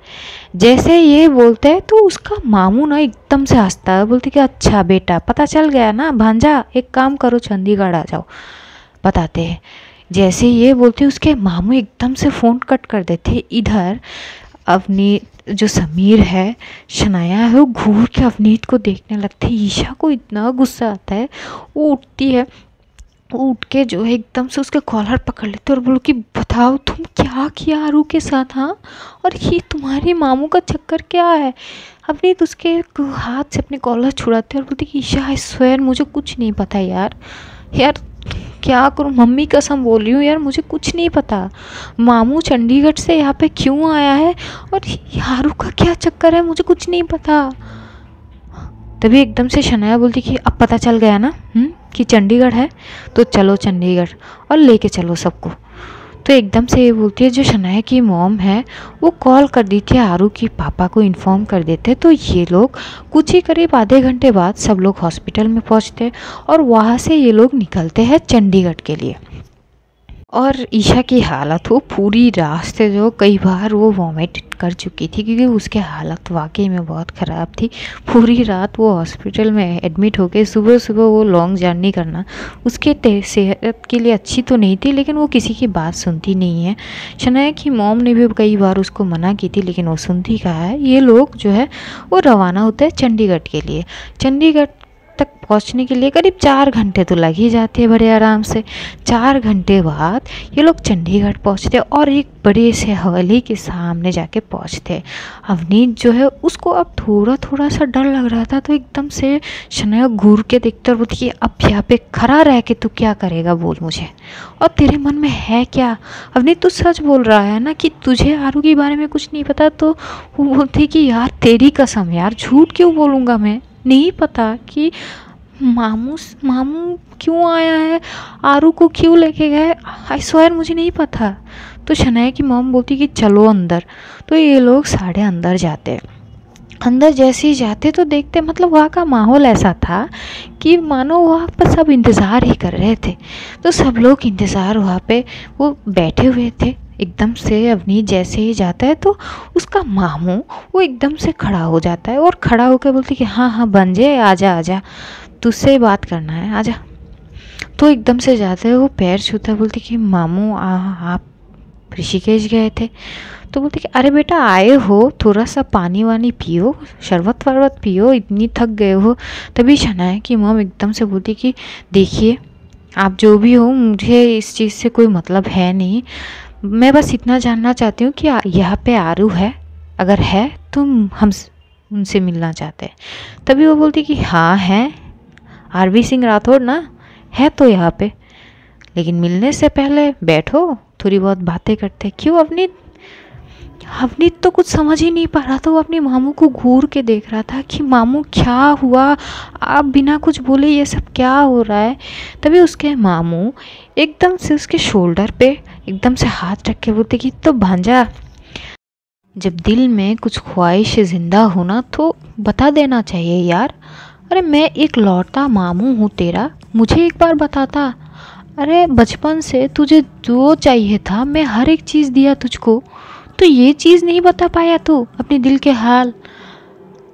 जैसे ये बोलते हैं तो उसका मामू ना एकदम से हंसता है, बोलते कि अच्छा बेटा पता चल गया ना भांजा, एक काम करो चंडीगढ़ आ जाओ, बताते हैं। जैसे ये बोलते उसके मामू एकदम से फ़ोन कट कर देते। इधर अवनीत जो समीर है, शनाया है, वो घूर के अवनीत को देखने लगती है। ईशा को इतना गुस्सा आता है, वो उठती है, वो उठ के जो है एकदम से उसके कॉलर पकड़ लेते और बोलो कि बताओ तुम क्या किया आरू के साथ, हाँ, और ये तुम्हारे मामू का चक्कर क्या है। अवनीत उसके हाथ से अपने कॉलर छुड़ाते और बोलते कि ईशा आई स्वेयर मुझे कुछ नहीं पता यार क्या करूँ, मम्मी कसम बोल रही हूँ यार, मुझे कुछ नहीं पता। मामू चंडीगढ़ से यहाँ पे क्यों आया है और यारू का क्या चक्कर है, मुझे कुछ नहीं पता। तभी एकदम से शनाया बोलती कि अब पता चल गया ना कि चंडीगढ़ है, तो चलो चंडीगढ़ और लेके चलो सबको। तो एकदम से ये बोलती है, जो शनाया की मॉम है वो कॉल कर दी थी आरू की पापा को इन्फॉर्म कर देते। तो ये लोग कुछ ही करीब आधे घंटे बाद सब लोग हॉस्पिटल में पहुंचते और वहाँ से ये लोग निकलते हैं चंडीगढ़ के लिए। और ईशा की हालत वो पूरी रास्ते जो कई बार वो वॉमिट कर चुकी थी, क्योंकि उसकी हालत वाकई में बहुत ख़राब थी। पूरी रात वो हॉस्पिटल में एडमिट हो गए। सुबह सुबह वो लॉन्ग जर्नी करना उसके सेहत के लिए अच्छी तो नहीं थी, लेकिन वो किसी की बात सुनती नहीं है। शनाया की मॉम ने भी कई बार उसको मना की थी, लेकिन वो सुनती कहा है। ये लोग जो है वो रवाना होते हैं चंडीगढ़ के लिए। चंडीगढ़ तक पहुंचने के लिए करीब 4 घंटे तो लग ही जाते हैं बड़े आराम से। 4 घंटे बाद ये लोग चंडीगढ़ पहुंचते और एक बड़े से हवेली के सामने जाके पहुंचते। अवनीत जो है उसको अब थोड़ा थोड़ा सा डर लग रहा था, तो एकदम से शनाया घूर के देखते और बोलती कि अब यहाँ पे खड़ा रह के तू क्या करेगा, बोल मुझे, और तेरे मन में है क्या। अवनीत तू सच बोल रहा है ना कि तुझे आरू के बारे में कुछ नहीं पता। तो वो बोलती कि यार तेरी कसम यार, झूठ क्यों बोलूँगा, मैं नहीं पता कि मामू क्यों आया है, आरू को क्यों लेके गए, आई स्वेयर मुझे नहीं पता। तो शनाया की मॉम बोलती कि चलो अंदर। तो ये लोग साढ़े अंदर जाते। अंदर जैसे ही जाते तो देखते, मतलब वहाँ का माहौल ऐसा था कि मानो वहाँ पर सब इंतज़ार ही कर रहे थे। तो सब लोग इंतज़ार वहाँ पे वो बैठे हुए थे। एकदम से अवनीत जैसे ही जाता है तो उसका मामू वो एकदम से खड़ा हो जाता है और खड़ा होकर बोलती कि हाँ हाँ बंजे आजा आजा, तुझसे बात करना है, आजा। तो एकदम से जाता है, वो पैर छूता है, बोलती कि मामू आप ऋषिकेश गए थे। तो बोलते कि अरे बेटा आए हो, थोड़ा सा पानी वानी पियो, शरबत वरबत पियो, इतनी थक गए हो। तभी शनाया की मॉम एकदम से बोलती कि देखिए आप जो भी हो, मुझे इस चीज़ से कोई मतलब है नहीं, मैं बस इतना जानना चाहती हूँ कि यहाँ पे आरू है, अगर है तो हम उनसे मिलना चाहते हैं। तभी वो बोलती कि हाँ है, आरवी सिंह राठौड़ ना है तो यहाँ पे, लेकिन मिलने से पहले बैठो थोड़ी बहुत बातें करते। क्यों अवनीत तो कुछ समझ ही नहीं पा रहा था। वो अपने मामू को घूर के देख रहा था कि मामू क्या हुआ, आप बिना कुछ बोले ये सब क्या हो रहा है। तभी उसके मामू एकदम से उसके शोल्डर पे एकदम से हाथ रख के बोलते कि तो भांजा, जब दिल में कुछ ख्वाहिश जिंदा होना तो बता देना चाहिए यार। अरे मैं एक लौटा मामू हूँ तेरा, मुझे एक बार बताता। अरे बचपन से तुझे जो चाहिए था मैं हर एक चीज़ दिया तुझको, तो ये चीज़ नहीं बता पाया तू अपने दिल के हाल।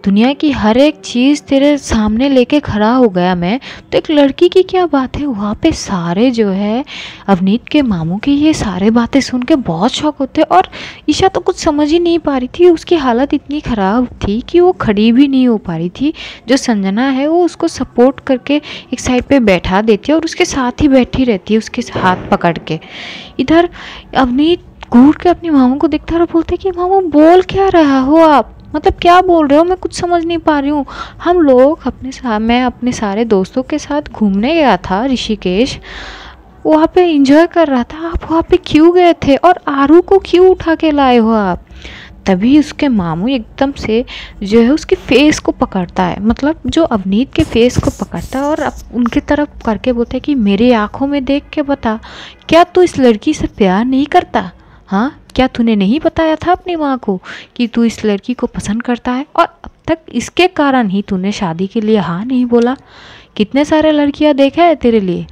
दुनिया की हर एक चीज़ तेरे सामने लेके खड़ा हो गया मैं, तो एक लड़की की क्या बात है। वहाँ पे सारे जो है अवनीत के मामू की ये सारे बातें सुन के बहुत शौक होते। और ईशा तो कुछ समझ ही नहीं पा रही थी, उसकी हालत इतनी ख़राब थी कि वो खड़ी भी नहीं हो पा रही थी। जो संजना है वो उसको सपोर्ट करके एक साइड पे बैठा देती है और उसके साथ ही बैठी रहती है उसके हाथ पकड़ के। इधर अवनीत घूर के अपनी मामू को देखता और बोलते कि मामू बोल क्या रहा हो आप, मतलब क्या बोल रहे हो, मैं कुछ समझ नहीं पा रही हूँ। हम लोग मैं अपने सारे दोस्तों के साथ घूमने गया था ऋषिकेश, वहाँ पे एंजॉय कर रहा था, आप वहाँ पे क्यों गए थे और आरू को क्यों उठा के लाए हो आप। तभी उसके मामू एकदम से जो है उसके फेस को पकड़ता है, मतलब जो अवनीत के फेस को पकड़ता है और उनकी तरफ करके बोलता है कि मेरी आंखों में देख के बता, क्या तू इस लड़की से प्यार नहीं करता। हाँ, क्या तूने नहीं बताया था अपनी माँ को कि तू इस लड़की को पसंद करता है, और अब तक इसके कारण ही तूने शादी के लिए हाँ नहीं बोला। कितने सारे लड़कियाँ देखा है तेरे लिए।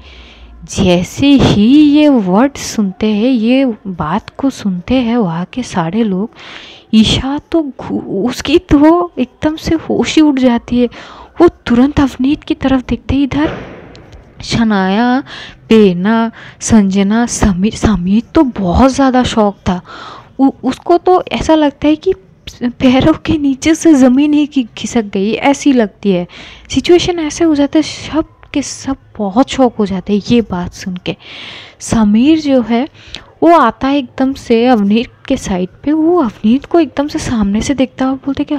जैसे ही ये वर्ड सुनते हैं, ये बात को सुनते हैं वहाँ के सारे लोग, ईशा तो उसकी तो एकदम से होश ही उड़ जाती है। वो तुरंत अवनीत की तरफ देखते ही इधर शनाया, पेना, संजना, समीर तो बहुत ज़्यादा शौक था। उसको तो ऐसा लगता है कि पैरों के नीचे से ज़मीन ही खिसक गई ऐसी लगती है। सिचुएशन ऐसे हो जाता है, सब के सब बहुत शौक हो जाते हैं ये बात सुन के। समीर जो है वो आता है एकदम से अवनीत के साइड पे, वो अवनीत को एकदम से सामने से देखता है और बोलते कि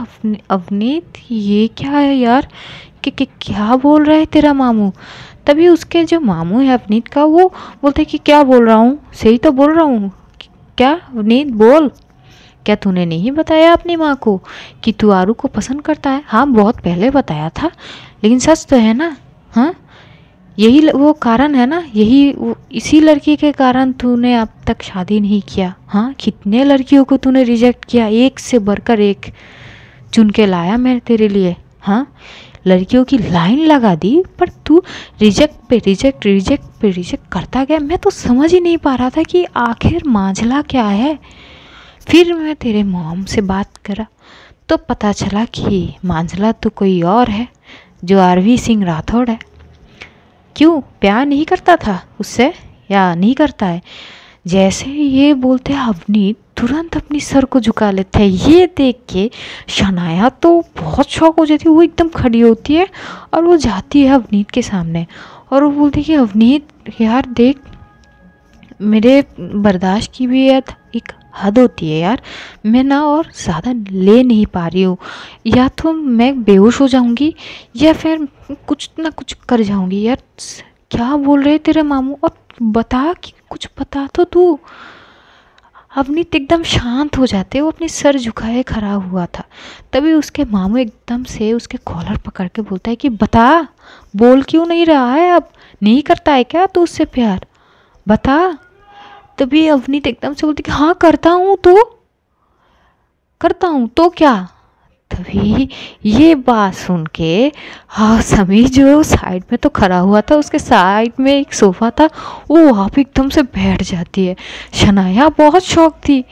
अवनीत ये क्या है यार, कि क्या बोल रहा है तेरा मामू। तभी उसके जो मामू है अवनीत का, वो बोलते कि क्या बोल रहा हूँ, सही तो बोल रहा हूँ क्या अवनीत बोल, क्या तूने नहीं बताया अपनी माँ को कि तू आरू को पसंद करता है। हाँ बहुत पहले बताया था, लेकिन सच तो है ना। हाँ यही वो कारण है ना, इसी लड़की के कारण तूने अब तक शादी नहीं किया। हाँ कितने लड़कियों को तूने रिजेक्ट किया, एक से बढ़कर एक चुन के लाया मैं तेरे लिए। हाँ लड़कियों की लाइन लगा दी, पर तू रिजेक्ट पे रिजेक्ट करता गया। मैं तो समझ ही नहीं पा रहा था कि आखिर मांझला क्या है। फिर मैं तेरे मॉम से बात करा तो पता चला कि मांझला तो कोई और है, जो आरवी सिंह राठौड़ है। क्यों प्यार नहीं करता था उससे या नहीं करता है। जैसे ये बोलते हैं अवनीत तुरंत अपनी सर को झुका लेता है। ये देख के शनाया तो बहुत शौक हो जाती है, वो एकदम खड़ी होती है और वो जाती है अवनीत के सामने और वो बोलती है कि अवनीत यार देख, मेरे बर्दाश्त की भी एक हद होती है यार, मैं ना और ज़्यादा ले नहीं पा रही हूँ, या तो मैं बेहोश हो जाऊँगी या फिर कुछ ना कुछ कर जाऊँगी। यार क्या बोल रहे तेरे मामू, और बता कि कुछ बता तो तू। अवनीत एकदम शांत हो जाते, वो अपने सर झुकाए खड़ा हुआ था। तभी उसके मामू एकदम से उसके कॉलर पकड़ के बोलता है कि बता, बोल क्यों नहीं रहा है, अब नहीं करता है क्या तू उससे प्यार, बता। तभी अवनीत एकदम से बोलती कि हाँ करता हूँ तो क्या। तभी ये बात सुन के हाँ समीर जो साइड में तो खड़ा हुआ था, उसके साइड में एक सोफ़ा था, वो वहाँ पे एकदम से बैठ जाती है। शनाया बहुत शौक थी,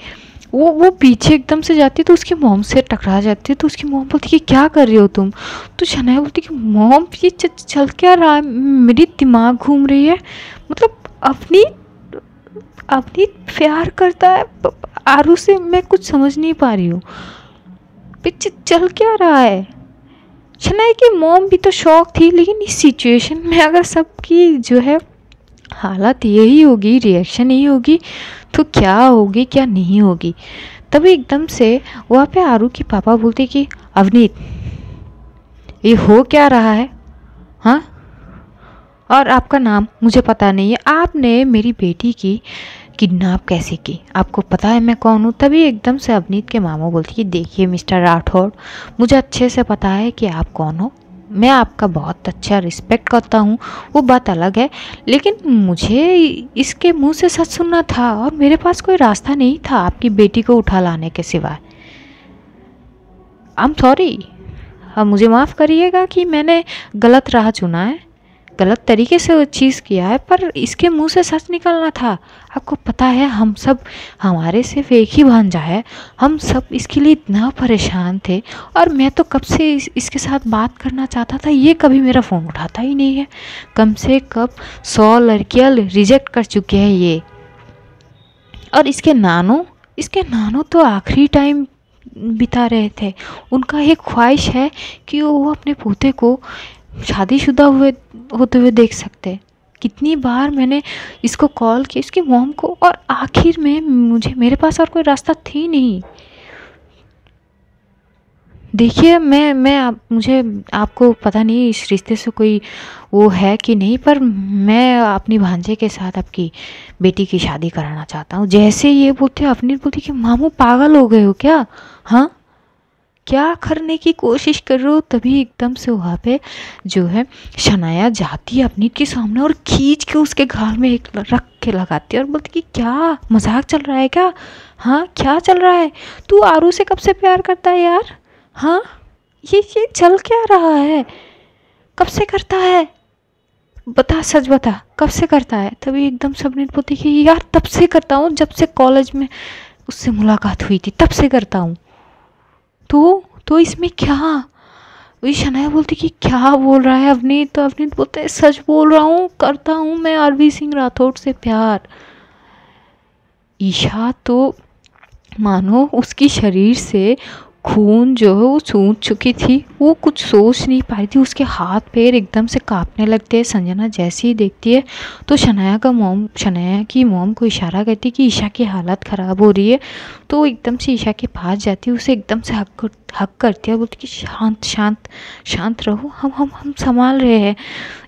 वो पीछे एकदम से जाती तो उसकी मॉम से टकरा जाती है। तो उसकी मॉम बोलती कि क्या कर रही हो तुम। तो शनाया बोलती कि मॉम ये चल क्या रहा है, मेरी दिमाग घूम रही है, मतलब अपनी अवनीत प्यार करता है आरू से, मैं कुछ समझ नहीं पा रही हूँ। पीछे चल क्या रहा है? शनाया की मॉम भी तो शौक थी, लेकिन इस सिचुएशन में अगर सबकी जो है हालत यही होगी, रिएक्शन यही होगी, तो क्या होगी क्या नहीं होगी। तभी एकदम से वहाँ पे आरू के पापा बोलते कि अवनीत ये हो क्या रहा है? हाँ, और आपका नाम मुझे पता नहीं है, आपने मेरी बेटी की किडनैप कैसे की? आपको पता है मैं कौन हूँ? तभी एकदम से अवनीत के मामू बोलती कि देखिए मिस्टर राठौड़, मुझे अच्छे से पता है कि आप कौन हो, मैं आपका बहुत अच्छा रिस्पेक्ट करता हूँ, वो बात अलग है, लेकिन मुझे इसके मुंह से सच सुनना था और मेरे पास कोई रास्ता नहीं था आपकी बेटी को उठा लाने के सिवाय। आई एम सॉरी, अब मुझे माफ़ करिएगा कि मैंने गलत राह चुना है, गलत तरीके से वो चीज़ किया है, पर इसके मुंह से सच निकलना था। आपको पता है हम सब, हमारे सिर्फ एक ही भांजा है, हम सब इसके लिए इतना परेशान थे, और मैं तो कब से इसके साथ बात करना चाहता था, ये कभी मेरा फ़ोन उठाता ही नहीं है। कम से कम 100 लड़कियाँ रिजेक्ट कर चुके हैं ये। और इसके नानो तो आखिरी टाइम बिता रहे थे, उनका एक ख्वाहिश है कि वो अपने पोते को शादीशुदा होते हुए देख सकते। कितनी बार मैंने इसको कॉल किया, इसकी मॉम को, और आखिर में मेरे पास और कोई रास्ता थी नहीं। देखिए मुझे आपको पता नहीं इस रिश्ते से कोई वो है कि नहीं, पर मैं अपनी भांजे के साथ आपकी बेटी की शादी कराना चाहता हूँ। जैसे ये बोलते अपनी बोलती कि मामू पागल हो गए हो क्या? हाँ, क्या करने की कोशिश कर रहे हो? तभी एकदम से वहाँ पे जो है शनाया जाती है अपनी के सामने और खींच के उसके गाल में एक रख के लगाती है और बोलती कि क्या मजाक चल रहा है क्या? हाँ, क्या चल रहा है? तू आरू से कब से प्यार करता है यार? हाँ, ये चल क्या रहा है? कब से करता है? बता, सच बता, कब से करता है? तभी एकदम सबने बोलती कि यार तब से करता हूँ जब से कॉलेज में उससे मुलाकात हुई थी, तब से करता हूँ। तो इसमें क्या? वही शनाया बोलती कि क्या बोल रहा है अवनीत? तो अवनीत बोलते है सच बोल रहा हूँ, करता हूँ मैं आरवी सिंह राठौड़ से प्यार। ईशा तो मानो उसकी शरीर से खून जो है वो सूंघ चुकी थी, वो कुछ सोच नहीं पाई थी, उसके हाथ पैर एकदम से कांपने लगते हैं। संजना जैसे ही देखती है तो शनाया की मॉम को इशारा करती कि ईशा की हालत ख़राब हो रही है, तो वो एकदम से ईशा के पास जाती है, उसे एकदम से हक करती है, बोलती कि शांत शांत शांत रहो, हम संभाल रहे हैं।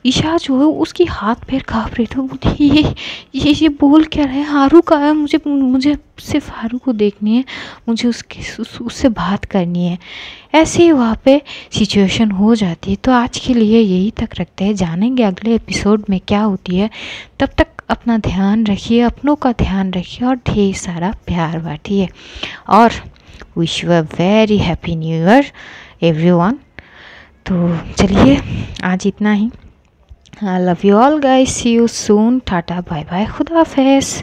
ईशा जो है उसकी हाथ पैर काँप रही थी, बोलती ये बोल क्या रहे हैं? हारू का है, मुझे सिर्फ हारू को देखनी है, मुझे उससे बात करनी है। ऐसे ही वहाँ पे सिचुएशन हो जाती है। तो आज के लिए यही तक रखते हैं, जानेंगे अगले एपिसोड में क्या होती है। तब तक अपना ध्यान रखिए, अपनों का ध्यान रखिए और ढेर सारा प्यार बांटिए। और wish you a very happy new year everyone. तो चलिए आज इतना ही। I love you all guys, see you soon, tata bye bye, खुदा हाफिज़।